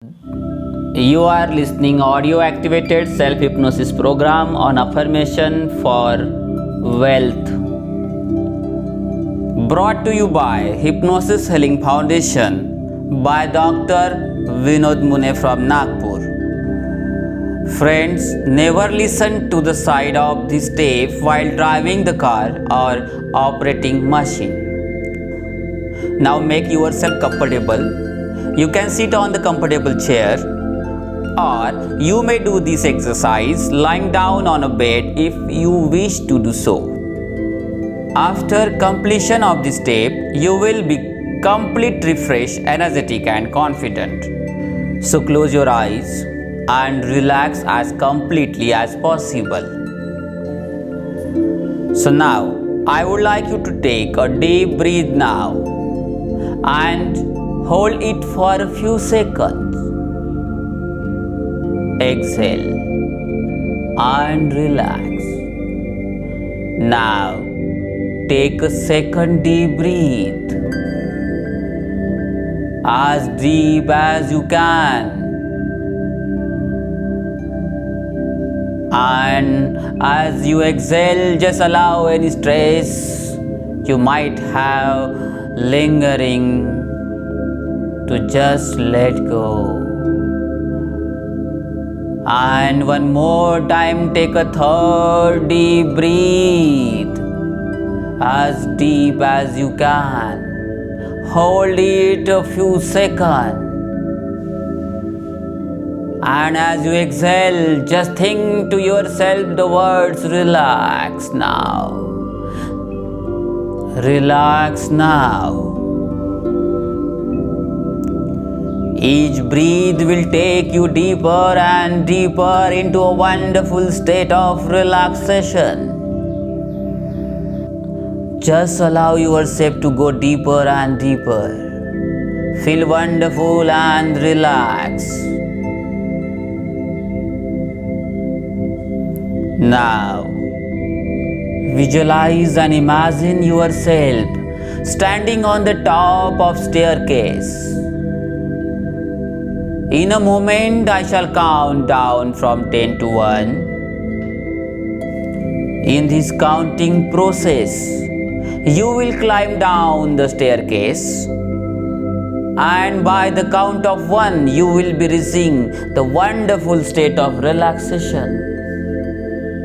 You are listening audio activated self hypnosis program on affirmation for wealth, brought to you by Hypnosis Healing Foundation by Dr. Vinod Mune from Nagpur. Friends, never listen to the side of the step while driving the car or operating machine. Now make yourself comfortable. You can sit on the comfortable chair, or you may do this exercise lying down on a bed if you wish to do so. After completion of this step, you will be completely refreshed, energetic and confident. So close your eyes and relax as completely as possible. So now, I would like you to take a deep breath now and hold it for a few seconds. Exhale and relax. Now take a second deep breath, as deep as you can, and as you exhale, just allow any stress you might have lingering to just let go. And one more time, take a third deep breath, as deep as you can. Hold it a few seconds. And as you exhale, just think to yourself the words relax now. Relax now. Each breath will take you deeper and deeper into a wonderful state of relaxation. Just allow yourself to go deeper and deeper. Feel wonderful and relax. Now, visualize and imagine yourself standing on the top of staircase. In a moment, I shall count down from 10 to 1. In this counting process, you will climb down the staircase, and by the count of 1, you will be reaching the wonderful state of relaxation.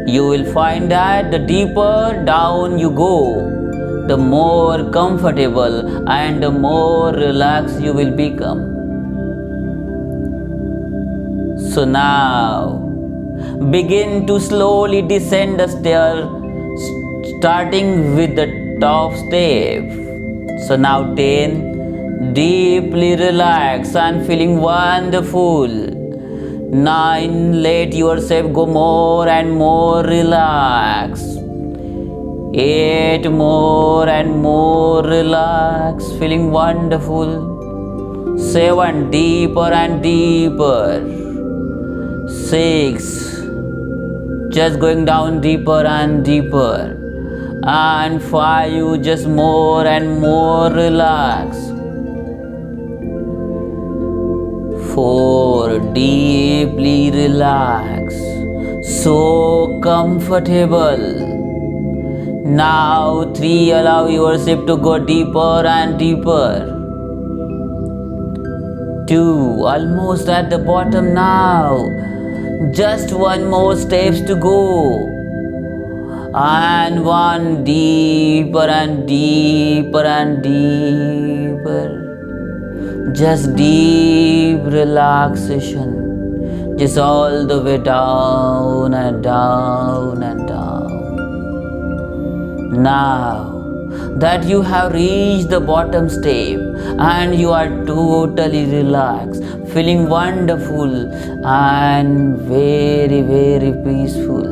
You will find that the deeper down you go, the more comfortable and the more relaxed you will become. So now, begin to slowly descend the stair, starting with the top step. So now 10, deeply relax and feeling wonderful. 9, let yourself go more and more relaxed. 8, more and more relaxed, feeling wonderful. 7, deeper and deeper. 6, just going down deeper and deeper. And 5, just more and more relaxed. 4, deeply relaxed, so comfortable. Now 3, allow yourself to go deeper and deeper. 2, almost at the bottom now. Just 1 more steps to go. And 1, deeper and deeper and deeper. Just deep relaxation. Just all the way down and down and down. Now that you have reached the bottom step and you are totally relaxed, feeling wonderful and very, very peaceful.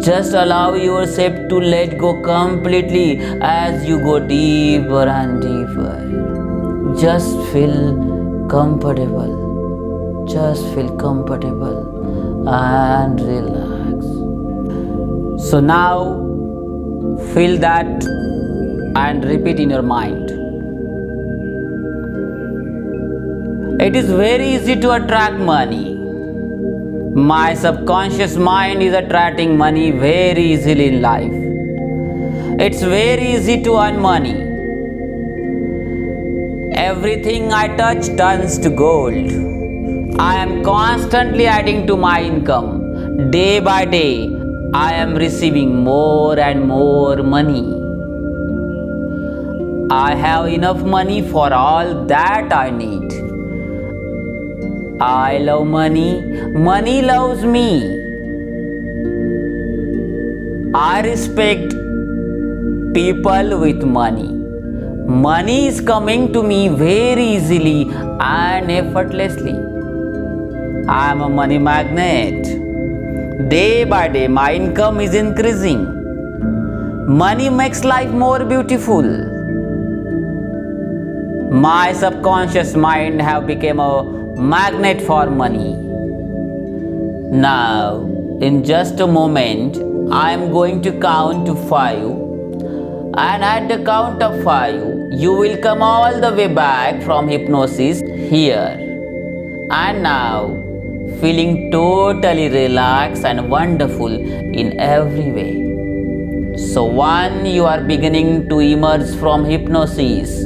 Just allow yourself to let go completely as you go deeper and deeper. Just feel comfortable. Just feel comfortable and relax. So now feel that and repeat in your mind. It is very easy to attract money. My subconscious mind is attracting money very easily in life. It's very easy to earn money. Everything I touch turns to gold. I am constantly adding to my income. Day by day, I am receiving more and more money. I have enough money for all that I need. I love money. Money loves me. I respect people with money. Money is coming to me very easily and effortlessly. I am a money magnet. Day by day, my income is increasing. Money makes life more beautiful. My subconscious mind have become a magnet for money. Now, in just a moment, I am going to count to 5. And at the count of 5, you will come all the way back from hypnosis here. And now, feeling totally relaxed and wonderful in every way. So 1, you are beginning to emerge from hypnosis.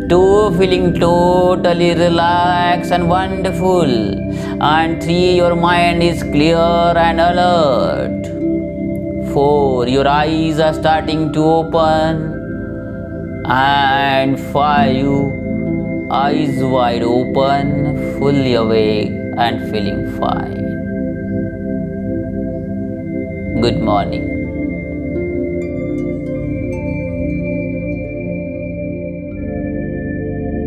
2, feeling totally relaxed and wonderful. And 3, your mind is clear and alert. 4, your eyes are starting to open. And 5, eyes wide open, fully awake and feeling fine. Good morning.